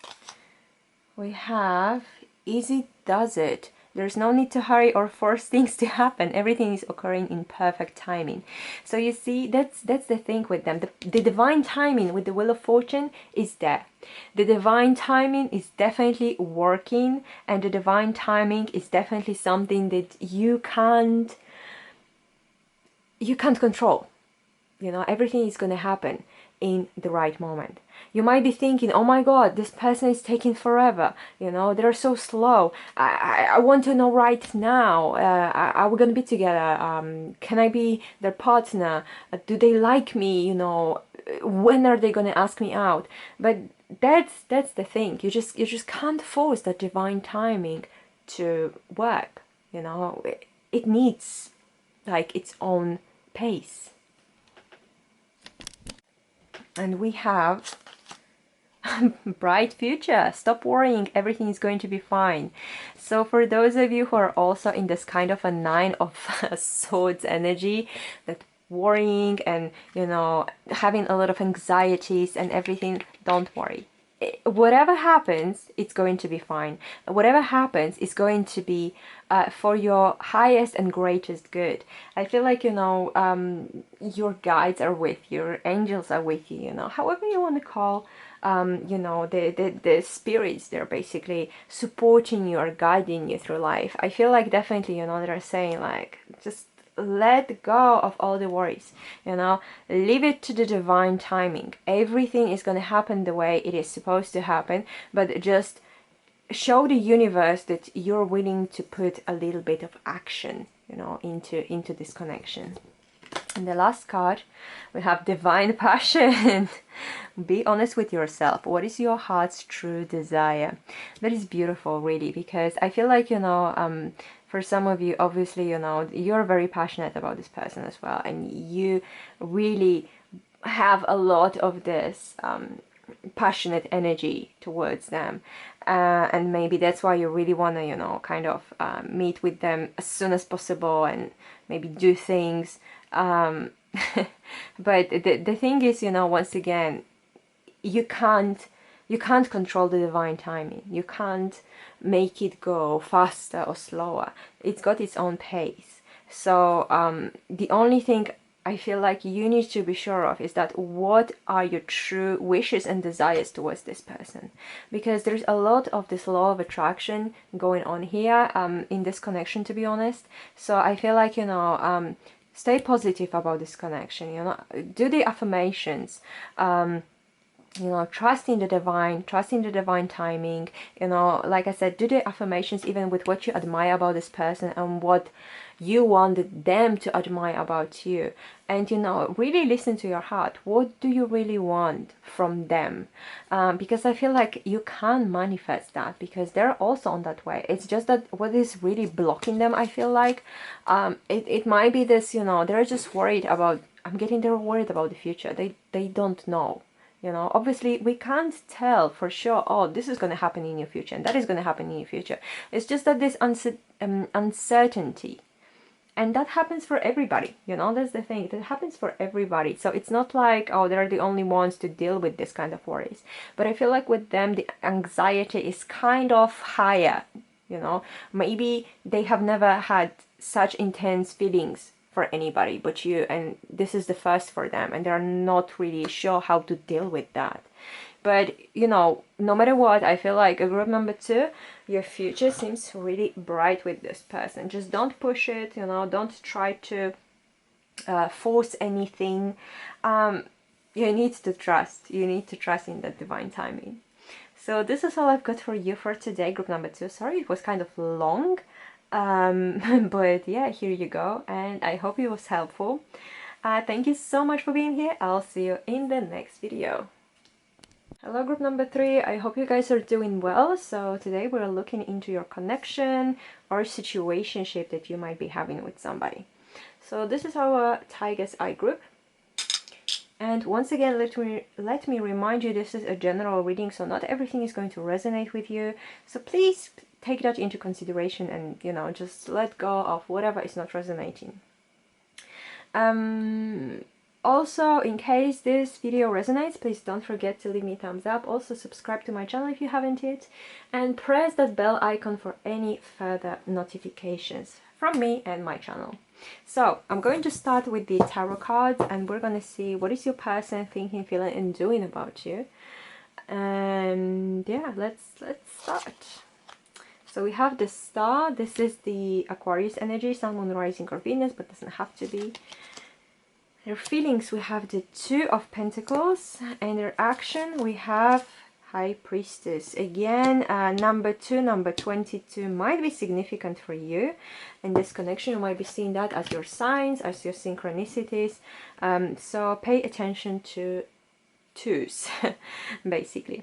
We have easy does it. There's no need to hurry or force things to happen. Everything is occurring in perfect timing. So you see, that's the thing with them. The divine timing with the Wheel of Fortune is there. The divine timing is definitely working, and the divine timing is definitely something that you can't control. You know, everything is going to happen in the right moment. You might be thinking, oh my god, this person is taking forever, you know, they're so slow. I want to know right now, are we going to be together? Can I be their partner? Do they like me? You know, when are they going to ask me out? But that's the thing. You just can't force that divine timing to work. You know, it needs like its own pace. And we have bright future. Stop worrying, everything is going to be fine. So for those of you who are also in this kind of a 9 of swords energy, that worrying and, you know, having a lot of anxieties and everything, don't worry. Whatever happens, it's going to be fine. Whatever happens is going to be for your highest and greatest good. I feel like, you know, your guides are with you, your angels are with you, you know, however you want to call, you know, the spirits, they're basically supporting you or guiding you through life. I feel like definitely, you know, they're saying, like, just let go of all the worries, you know, leave it to the divine timing. Everything is going to happen the way it is supposed to happen, but just show the universe that you're willing to put a little bit of action, you know, into this connection. And the last card, we have divine passion. Be honest with yourself. What is your heart's true desire? That is beautiful, really, because I feel like, you know, for some of you, obviously, you know, you're very passionate about this person as well, and you really have a lot of this passionate energy towards them, and maybe that's why you really want to, you know, kind of meet with them as soon as possible and maybe do things. But the thing is, you know, once again, you can't control the divine timing. You can't make it go faster or slower. It's got its own pace. So the only thing I feel like you need to be sure of is that what are your true wishes and desires towards this person, because there's a lot of this law of attraction going on here in this connection, to be honest. So I feel like, you know, stay positive about this connection, you know, do the affirmations, you know, trust in the divine, trust in the divine timing, you know, like I said, do the affirmations even with what you admire about this person and what you wanted them to admire about you. And, you know, really listen to your heart. What do you really want from them? Because I feel like you can manifest that, because they're also on that way. It's just that what is really blocking them, I feel like, it might be this, you know, they're just worried about, they're worried about the future. They don't know. You know, obviously we can't tell for sure, oh, this is going to happen in your future and that is going to happen in your future. It's just that this uncertainty, and that happens for everybody, you know, that's the thing, that happens for everybody. So it's not like, oh, they're the only ones to deal with this kind of worries. But I feel like with them, the anxiety is kind of higher, you know. Maybe they have never had such intense feelings for anybody but you, and this is the first for them, and they're not really sure how to deal with that. But, you know, no matter what, I feel like a group number 2, your future seems really bright with this person. Just don't push it, you know, don't try to force anything. You need to trust. You need to trust in that divine timing. So this is all I've got for you for today, group number 2. Sorry, it was kind of long. But yeah, here you go. And I hope it was helpful. Thank you so much for being here. I'll see you in the next video. Hello group number 3, I hope you guys are doing well. So today we're looking into your connection or situationship that you might be having with somebody. So this is our Tiger's Eye group. And once again, let me remind you, this is a general reading, so not everything is going to resonate with you. So please take that into consideration and, you know, just let go of whatever is not resonating. Also, in case this video resonates, please don't forget to leave me a thumbs up. Also, subscribe to my channel if you haven't yet. And press that bell icon for any further notifications from me and my channel. So, I'm going to start with the tarot cards, and we're going to see what is your person thinking, feeling, and doing about you. And yeah, let's start. So we have the Star. This is the Aquarius energy, Sun, Moon, Rising, or Venus, but doesn't have to be. Their feelings, we have the Two of Pentacles, and their action, we have High Priestess. Again, number 2, number 22 might be significant for you. In this connection, you might be seeing that as your signs, as your synchronicities. So pay attention to twos, basically.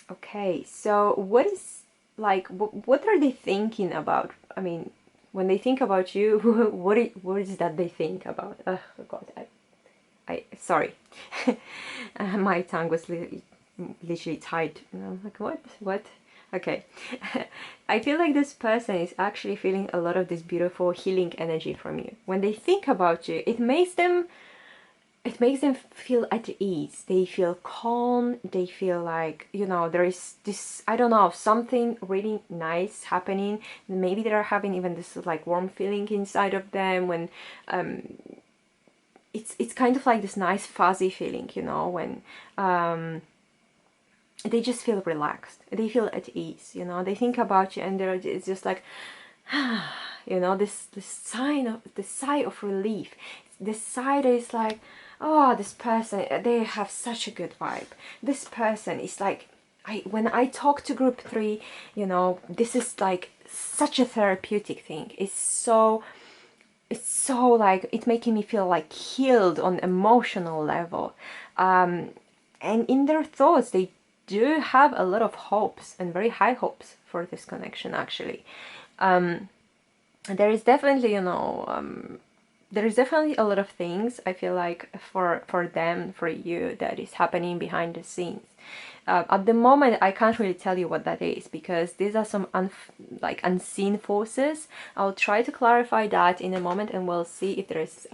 Okay, so what is, like, what are they thinking about? I mean, when they think about you, what is that they think about? Oh God, I sorry, my tongue was literally tied. And I'm like, what? Okay, I feel like this person is actually feeling a lot of this beautiful healing energy from you. When they think about you, it makes them feel at ease. They feel calm. They feel like, you know, there is this, I don't know, something really nice happening. Maybe they're having even this like warm feeling inside of them when it's kind of like this nice fuzzy feeling, you know, when they just feel relaxed. They feel at ease, you know. They think about you and it's just like, you know, this sigh of relief. This sigh that is like, oh, this person, they have such a good vibe. This person is like, when I talk to group 3, you know, this is like such a therapeutic thing. It's so like, it's making me feel like healed on emotional level. And in their thoughts, they do have a lot of hopes and very high hopes for this connection, actually. There is definitely, you know, there is definitely a lot of things, I feel like, for them, for you, that is happening behind the scenes. At the moment, I can't really tell you what that is, because these are some unseen forces. I'll try to clarify that in a moment, and we'll see if there is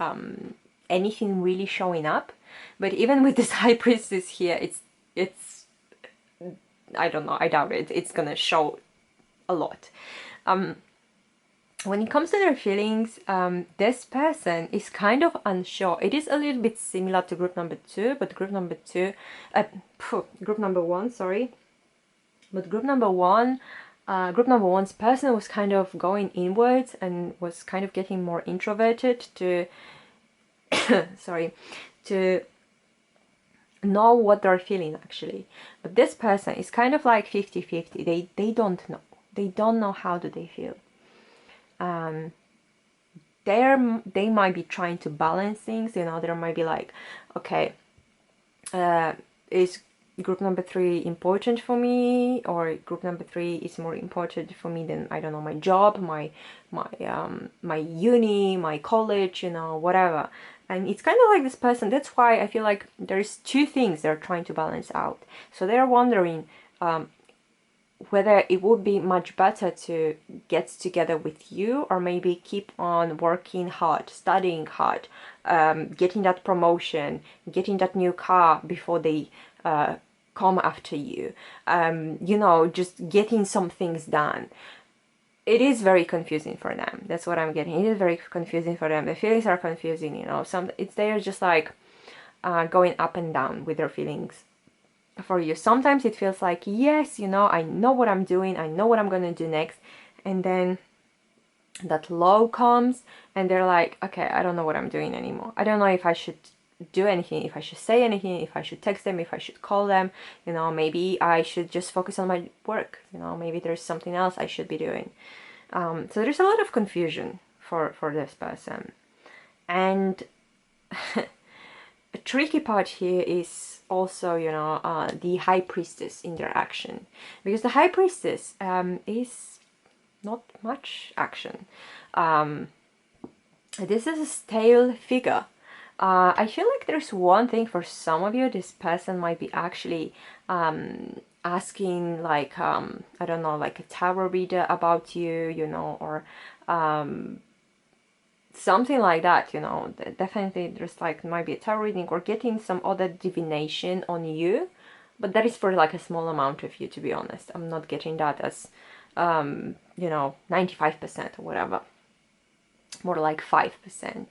anything really showing up. But even with this High Priestess here, it's I don't know, I doubt it. It's gonna show a lot. When it comes to their feelings, this person is kind of unsure. It is a little bit similar to group number 2, but group number 1, sorry. But group number 1's person was kind of going inwards and was kind of getting more introverted to, sorry, to know what they're feeling actually. But this person is kind of like 50-50. They don't know. They don't know how do they feel. They might be trying to balance things, you know. There might be like, okay, is group number 3 important for me, or group number 3 is more important for me than, I don't know, my job, my uni, my college, you know, whatever. And it's kind of like this person. That's why I feel like there's two things they're trying to balance out. So they're wondering whether it would be much better to get together with you, or maybe keep on working hard, studying hard, getting that promotion, getting that new car before they come after you, you know, just getting some things done. It is very confusing for them. That's what I'm getting. It is very confusing for them. The feelings are confusing, you know. They're just like going up and down with their feelings for you. Sometimes it feels like, yes, you know, I know what I'm doing, I know what I'm gonna do next, and then that low comes and they're like, okay, I don't know what I'm doing anymore. I don't know if I should do anything, if I should say anything, if I should text them, if I should call them, you know, maybe I should just focus on my work, you know, maybe there's something else I should be doing. So there's a lot of confusion for this person. And a tricky part here is also, you know, the High Priestess interaction, because the High Priestess is not much action. This is a stale figure. I feel like there's one thing for some of you. This person might be actually asking, like, I don't know, like a tarot reader about you, you know, or something like that, you know. Definitely there's like might be a tarot reading or getting some other divination on you, but that is for like a small amount of you, to be honest. I'm not getting that as you know, 95% or whatever, more like 5%.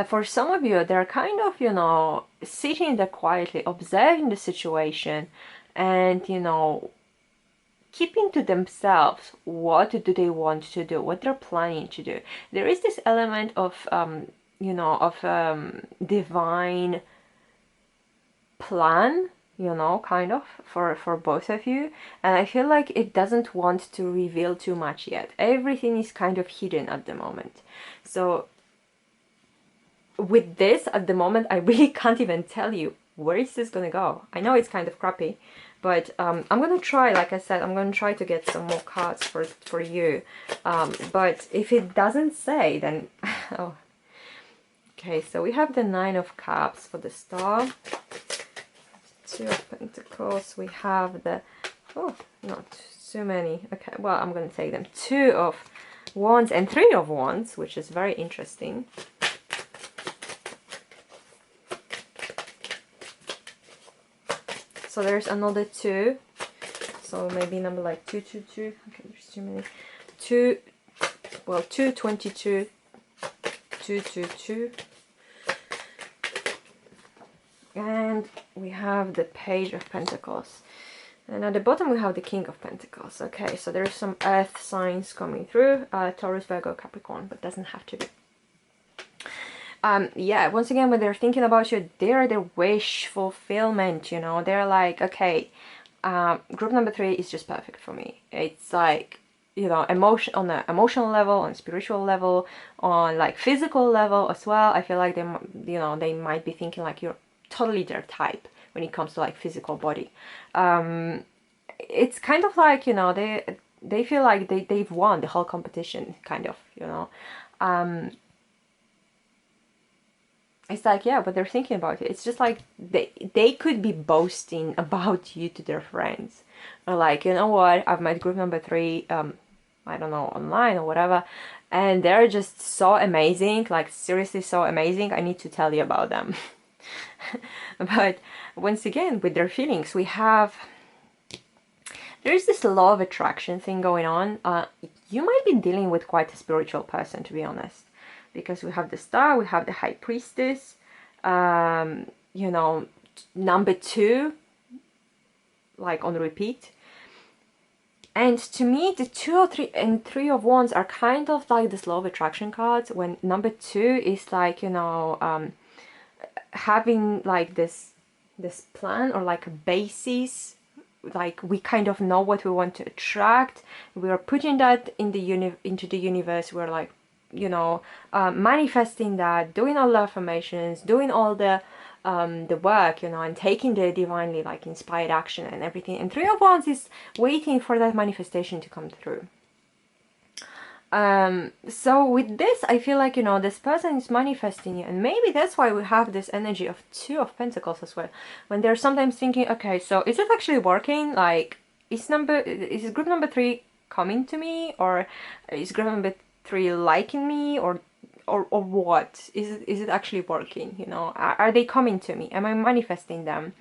For some of you, they're kind of, you know, sitting there quietly observing the situation and, you know, keeping to themselves what do they want to do, what they're planning to do. There is this element of you know, of divine plan, you know, kind of for both of you. And I feel like it doesn't want to reveal too much yet. Everything is kind of hidden at the moment. So with this at the moment, I really can't even tell you where is this gonna go. I know it's kind of crappy, but I'm gonna try, like I said, I'm gonna try to get some more cards for you. But if it doesn't say, then oh. Okay, so we have the 9 of Cups for the Star, 2 of Pentacles, we have the, oh, not so many, okay, well, I'm gonna take them, 2 of Wands and 3 of Wands, which is very interesting. So there's another 2, so maybe number like 222, okay, there's too many, 2, well, 222, 222, and we have the Page of Pentacles, and at the bottom we have the King of Pentacles. Okay, so there's some earth signs coming through, Taurus, Virgo, Capricorn, but doesn't have to be. Yeah, once again, when they're thinking about you, they're the wish fulfillment, you know. They're like, okay, group number 3 is just perfect for me. It's like, you know, emotion on the emotional level, on spiritual level, on like physical level as well. I feel like they, you know, they might be thinking like you're totally their type when it comes to like physical body. It's kind of like, you know, they feel like they've won the whole competition, kind of, you know. It's like, yeah, but they're thinking about it. It's just like they could be boasting about you to their friends, or like, you know what, I've met group number 3, I don't know, online or whatever, and they're just so amazing, like seriously so amazing, I need to tell you about them. But once again, with their feelings, we have, there's this law of attraction thing going on. You might be dealing with quite a spiritual person, to be honest, because we have the Star, we have the High Priestess, you know, number 2, like on repeat. And to me, the 2 or 3 and 3 of Wands are kind of like this law of attraction cards, when number 2 is like, you know, having like this this plan or like a basis, like we kind of know what we want to attract. We are putting that in the into the universe. We're like, you know, manifesting that, doing all the affirmations, doing all the work, you know, and taking the divinely like inspired action and everything. And Three of Wands is waiting for that manifestation to come through. So with this, I feel like, you know, this person is manifesting you, and maybe that's why we have this energy of Two of Pentacles as well, when they're sometimes thinking, okay, so is it actually working? Like, is group number 3 coming to me, or is group number 3 liking me, or what? Is it actually working? You know, are they coming to me? Am I manifesting them?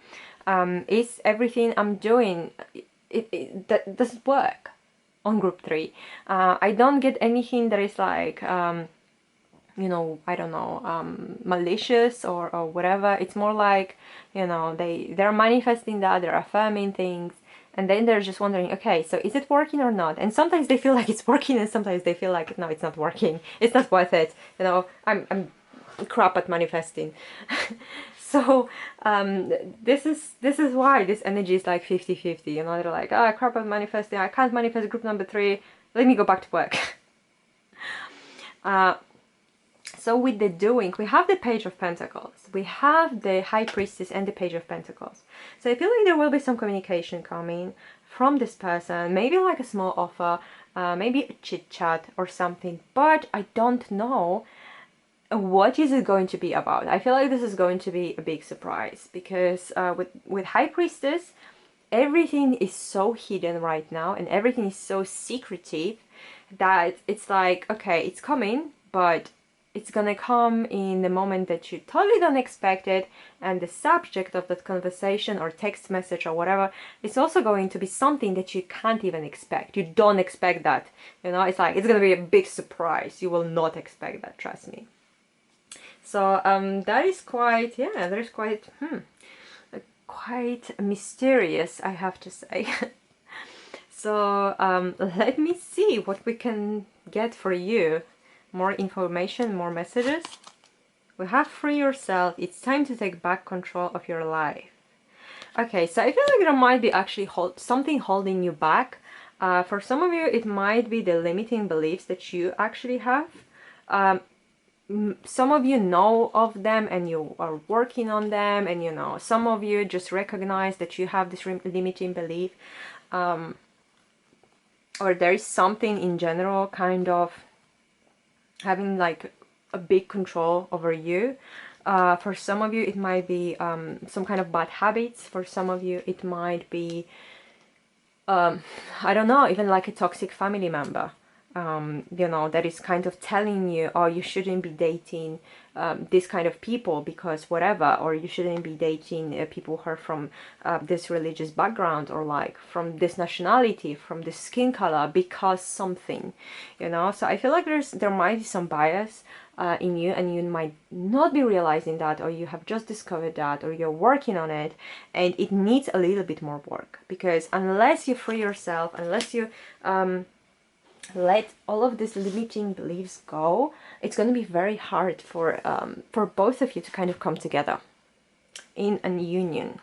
Is everything I'm doing, does it work on group 3? I don't get anything that is like, you know, I don't know, malicious or whatever. It's more like, you know, they're manifesting that, they're affirming things, and then they're just wondering, okay, so is it working or not? And sometimes they feel like it's working, and sometimes they feel like, no, it's not working. It's not worth it. You know, I'm crap at manifesting. So this is why this energy is like 50-50. You know, they're like, oh, crap at manifesting. I can't manifest group number 3. Let me go back to work. So with the doing, we have the Page of Pentacles, we have the High Priestess and the Page of Pentacles. So I feel like there will be some communication coming from this person, maybe like a small offer, maybe a chit chat or something, but I don't know what is it going to be about. I feel like this is going to be a big surprise, because with High Priestess, everything is so hidden right now and everything is so secretive that it's like, okay, it's coming, but it's gonna come in the moment that you totally don't expect it, and the subject of that conversation or text message or whatever is also going to be something that you can't even expect. You don't expect that, you know. It's like, it's gonna be a big surprise. You will not expect that, trust me. So that is quite, yeah, that is quite quite mysterious, I have to say. So let me see what we can get for you. More information, more messages. We have Free Yourself. It's time to take back control of your life. Okay, so I feel like there might be actually something holding you back. For some of you, it might be the limiting beliefs that you actually have. Some of you know of them and you are working on them, and you know, some of you just recognize that you have this limiting belief, or there is something in general kind of having like a big control over you. For some of you it might be some kind of bad habits. For some of you it might be I don't know, even like a toxic family member, you know, that is kind of telling you, oh, you shouldn't be dating this kind of people because whatever, or you shouldn't be dating people who are from this religious background, or like from this nationality, from this skin color, because something, you know. So I feel like there might be some bias in you, and you might not be realizing that, or you have just discovered that, or you're working on it, and it needs a little bit more work, because unless you free yourself, unless you let all of these limiting beliefs go, it's going to be very hard for both of you to kind of come together in a union.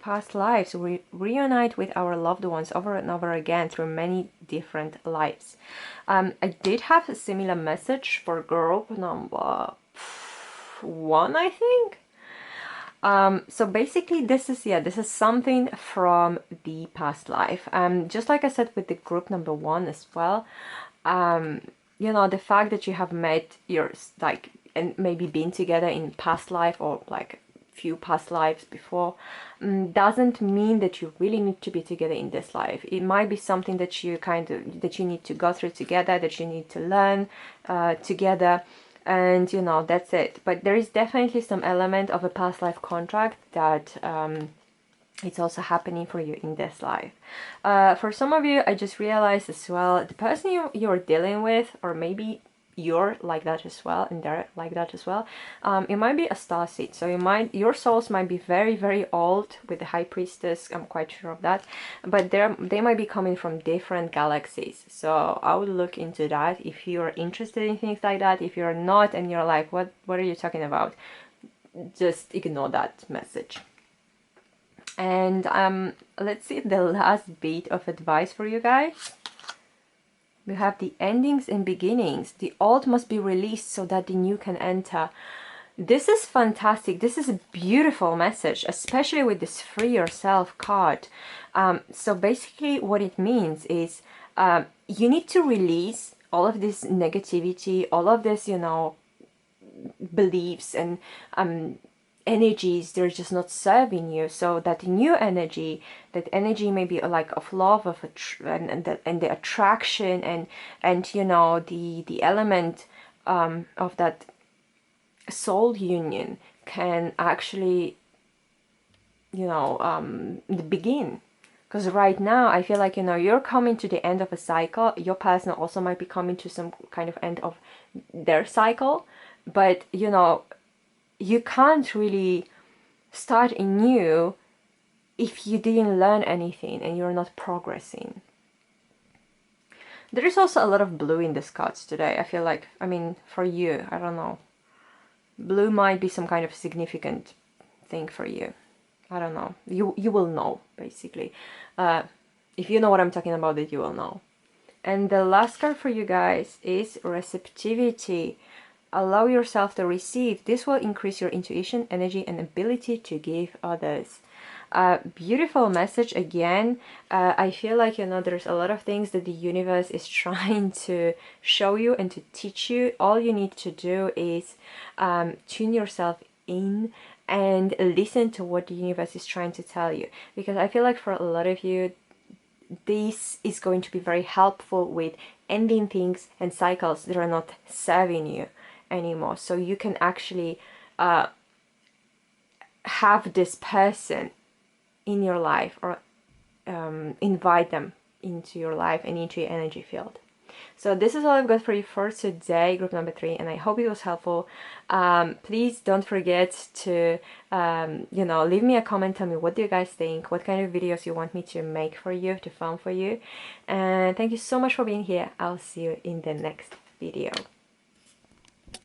Past lives, we reunite with our loved ones over and over again through many different lives. I did have a similar message for group number 1, I think. So basically this is something from the past life. Just like I said with the group number 1 as well, you know, the fact that you have met yours, like, and maybe been together in past life, or like few past lives before, doesn't mean that you really need to be together in this life. It might be something that you need to go through together, that you need to learn together, and you know, that's it. But there is definitely some element of a past life contract that it's also happening for you in this life. For some of you, I just realized as well, the person you're dealing with, or maybe you're like that as well, and they're like that as well, it might be a starseed. So your souls might be very, very old. With the High Priestess, I'm quite sure of that, but they might be coming from different galaxies. So I would look into that if you're interested in things like that. If you're not, and you're like, what are you talking about, just ignore that message. And let's see the last bit of advice for you guys. We have the endings and beginnings. The old must be released so that the new can enter. This is fantastic. This is a beautiful message, especially with this free yourself card. So basically what it means is you need to release all of this negativity, all of this, you know, beliefs and energies, they're just not serving you. So that new energy, that energy maybe like of love, of and the attraction and you know the element of that soul union can actually, you know, begin. Because right now I feel like, you know, you're coming to the end of a cycle. Your person also might be coming to some kind of end of their cycle, but you know, you can't really start anew if you didn't learn anything and you're not progressing. There is also a lot of blue in this cards today. I feel like, I mean, for you, I don't know. Blue might be some kind of significant thing for you. I don't know. You will know, basically. If you know what I'm talking about, that you will know. And the last card for you guys is receptivity. Allow yourself to receive. This will increase your intuition, energy, and ability to give others. Beautiful message again. I feel like, you know, there's a lot of things that the universe is trying to show you and to teach you. All you need to do is tune yourself in and listen to what the universe is trying to tell you. Because I feel like for a lot of you, this is going to be very helpful with ending things and cycles that are not serving you anymore. So you can actually have this person in your life, or invite them into your life and into your energy field. So this is all I've got for you for today, group number 3, and I hope it was helpful. Please don't forget to you know, leave me a comment, tell me what do you guys think, what kind of videos you want me to make for you, to film for you. And thank you so much for being here. I'll see you in the next video.